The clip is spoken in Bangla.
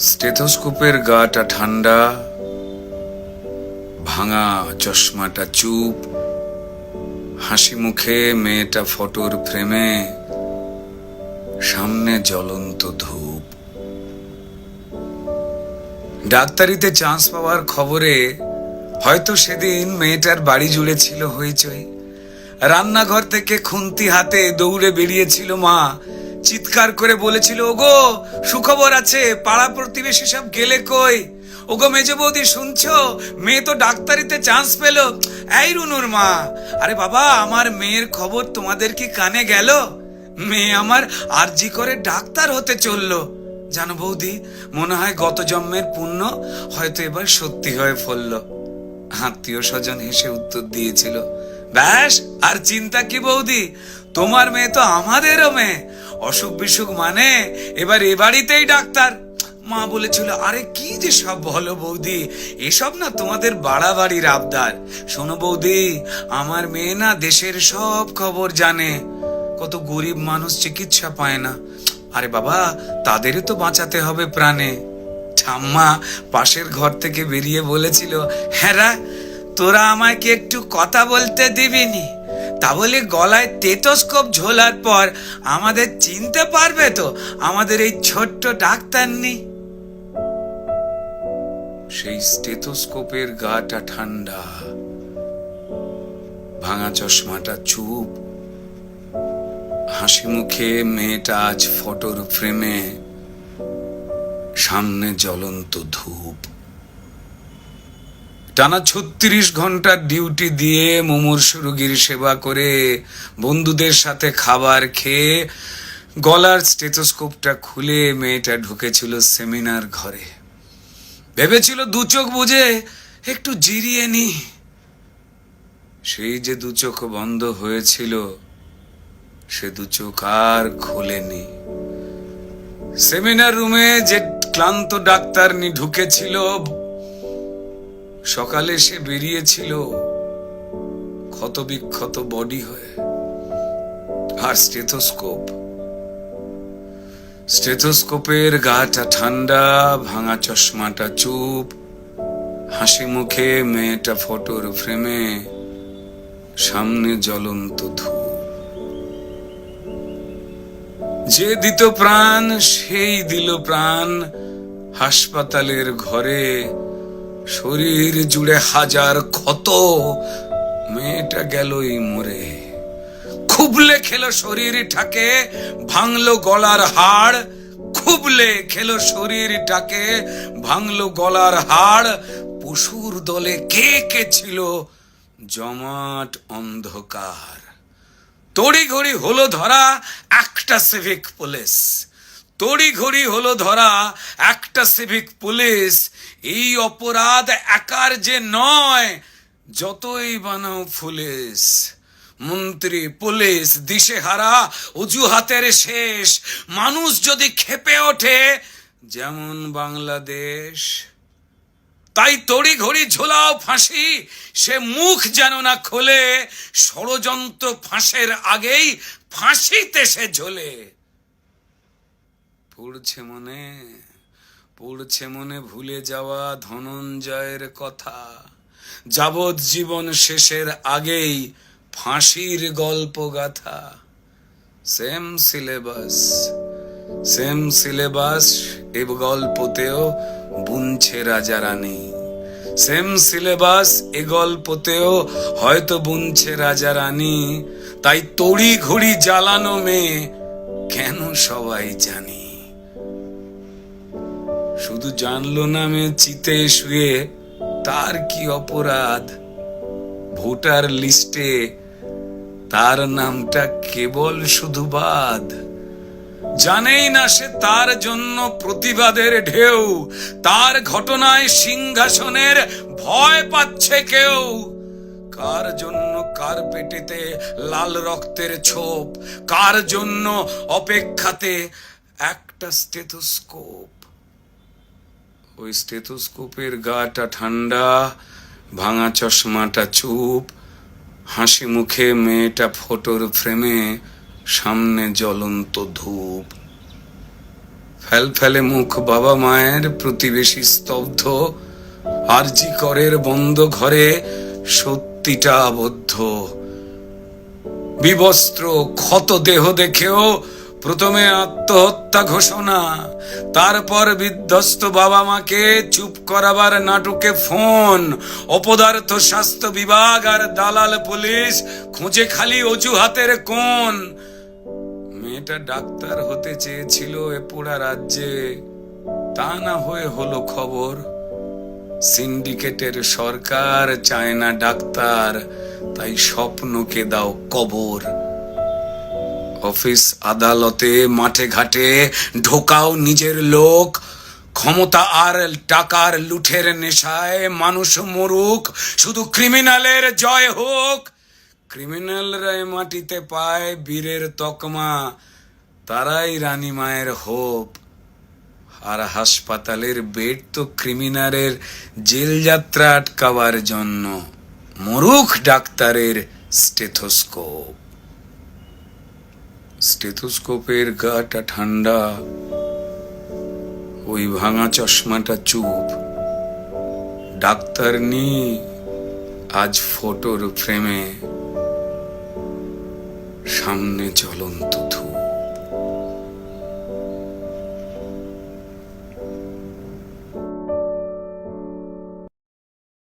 স্টেথোস্কোপের গাটা ঠান্ডা, ভাঙা চশমাটা চুপ, হাসি মুখে মেয়েটা ফটোর ফ্রেমে, সামনে জ্বলন্ত ধূপ। ডাক্তারিতে চান্স পাওয়ার খবরে হয়তো সেদিন মেয়েটার বাড়ি জুড়ে ছিল হইচই। রান্নাঘর থেকে খুন্তি হাতে দৌড়ে বেরিয়েছিল মা, চিৎকার করে বলেছিল, ওগো সুখবর আছে, পাড়া প্রতিবেশী সব গেলে কই? ওগো মেজ বৌদি শুনছো, মেয়ে তো ডাক্তারিতে চান্স পেল। এই রুনুর মা, আরে বাবা, আমার মেয়ের খবর তোমাদের কি কানে গেল? মেয়ে আমার আরজি করে ডাক্তার হতে চললো। জানো বৌদি, মনে হয় গত জন্মের পুণ্য হয়তো এবার সত্যি হয়ে ফলল। আত্মীয় স্বজন হেসে উত্তর দিয়েছিল, ব্যাস আর চিন্তা কি বৌদি, তোমার মেয়ে তো আমাদেরও মেয়ে। অসুখ বিসুখ মানে এবার এ বাড়িতেই ডাক্তার। মা বলেছিল, আরে কি যে সব বলো বৌদি, এসব না তোমাদের বাড়াবাড়ির আবদার। শোনো বৌদি, আমার মেয়ে না দেশের সব খবর জানে। কত গরিব মানুষ চিকিৎসা পায় না, আরে বাবা তাদেরই তো বাঁচাতে হবে প্রাণে। ঠাম্মা পাশের ঘর থেকে বেরিয়ে বলেছিল, হ্যাঁ তোরা আমায় কি একটু কথা বলতে দিবিনি? তা বলে গলায় স্টেথোস্কোপ ঝোলার পর আমাদের চিনতে পারবে তো আমাদের এই ছোট্ট ডাক্তার নেই? সেই স্টেথোস্কোপের গাটা ঠান্ডা, ভাঙা চশমাটা চুপ, হাসি মুখে মেয়েটা আজ ফটোর ফ্রেমে, সামনে জ্বলন্ত ধূপ। টানা 36 ঘন্টার ডিউটি দিয়ে মুমূর্ষু রোগীর সেবা করে, বন্ধুদের সাথে খাবার খেয়ে গলার স্টেথোস্কোপটা খুলে মেয়েটা ঢুকেছিল সেমিনার ঘরে। ভেবেছিল দু চোখ বুঝে একটু জিরিয়ে নি। সেই যে দু চোখ বন্ধ হয়েছিল, সে দু চোখ আর খোলেনি। সেমিনার রুমে যে ক্লান্ত ডাক্তারনি ঢুকেছিল, সকালে সে বেরিয়েছিল ক্ষত বিক্ষত বডি হয়ে। আর স্টেথোস্কোপের গাটা ঠান্ডা, ভাঙা চশমাটা চুপ, হাসি মুখে মেয়েটা ফটোর ফ্রেমে, সামনে জ্বলন্ত ধূপ। যে দিত প্রাণ সেই দিল প্রাণ হাসপাতালের ঘরে। শরীর জুড়ে হাজার ক্ষত, মেয়েটা গেলই মরে। খুবলে খেলো শরীরটাকে, ভাঙলো গলার হাড়। খুবলে খেলো শরীরটাকে, ভাঙলো গলার হাড়। পশুর দলে কে কে ছিল জমাট অন্ধকার। তড়িঘড়ি হলো ধরা একটা সিভিক পুলিশ। তড়িঘড়ি হলো ধরা একটা সিভিক পুলিশ। এই অপরাধ একার যে নয়, যতই বানাও পুলিশ। মন্ত্রী পুলিশ দিশেহারা, অজুহাতের শেষ। মানুষ যদি ক্ষেপে ওঠে যেমন বাংলাদেশ, তাই তড়িঘড়ি ঝোলাও ফাঁসি, সে মুখ যেন না খোলে। ষড়যন্ত্র ফাঁসের আগেই ফাঁসিতে সে ঝোলে। পড়ছে মনে ভুলে যাওয়া ধনঞ্জয়ের কথা। যাবজ্জীবন শেষের আগেই ফাঁসির গল্প গাথা। সেম সিলেবাস এ গল্পতেও বুনছে রাজা রানী। সেম সিলেবাস এ গল্পতেও হয়তো বুনছে রাজা রানী। তাই তড়ি ঘড়ি জ্বালানো মেয়ে কেন সবাই জানি। শুধু জানলো না মেয়ে চিতে শুয়ে তার কি অপরাধ। ভোটার লিস্টে তার নামটা কেবল শুধু বাদ। জানেই না সে তার জন্য প্রতিবাদের ঢেউ। তার ঘটনায় সিংহাসনের ভয় পাচ্ছে কেউ। কার জন্য কার পেটেতে লাল রক্তের ছোপ, কার জন্য অপেক্ষাতে একটা স্টেথোস্কোপ। ওই স্টেথোস্কোপের গাটা ঠান্ডা, ভাঙা চশমাটা চুপ, হাসি মুখে মেয়েটা ফটোর ফ্রেমে, সামনে জ্বলন্ত ধূপ। ফেলফেলে মুখ বাবা মায়ের, প্রতিবেশী স্তব্ধ, আরজি করের বন্ধ ঘরে সত্যিটা আবদ্ধ। বিবস্ত্র ক্ষত দেহ দেখেও প্রথমে আত্মহত্যা ঘোষণা, তারপর বিধ্বস্ত বাবা মাকে চুপ করাবার নাটকে ফোন। অপদার্থ স্বাস্থ্য বিভাগ আর দালাল পুলিশ খুঁজে খালি অজুহাতের কোণ। মেয়েটা ডাক্তার হতে চেয়েছিল এ পোড়া রাজ্যে, তা না হয়ে হলো খবর সিন্ডিকেটের সরকার চায় না ডাক্তার, তাই স্বপ্নকে দাও কবর। অফিস আদালতে মাঠে ঘাটে ঢোকাও নিজের লোক, ক্ষমতা আর টাকার লুঠের নেশায় মানুষ মরুক, শুধু ক্রিমিনালের জয় হোক। ক্রিমিনালরা মাটিতে পায় বীরের তকমা, তারাই রানী মায়ের হোপ। আর হাসপাতালের বেড তো ক্রিমিনালের জেল যাত্রা আটকাবার জন্য, মরুখ ডাক্তারের স্টেথোস্কোপ। স্টেথোস্কোপের গাটা ঠান্ডা, ওই ভাঙা চশমাটা চুপ। ডাক্তার নি আজ ফটোর ফ্রেমে, সামনে জ্বলন্ত ধূপ।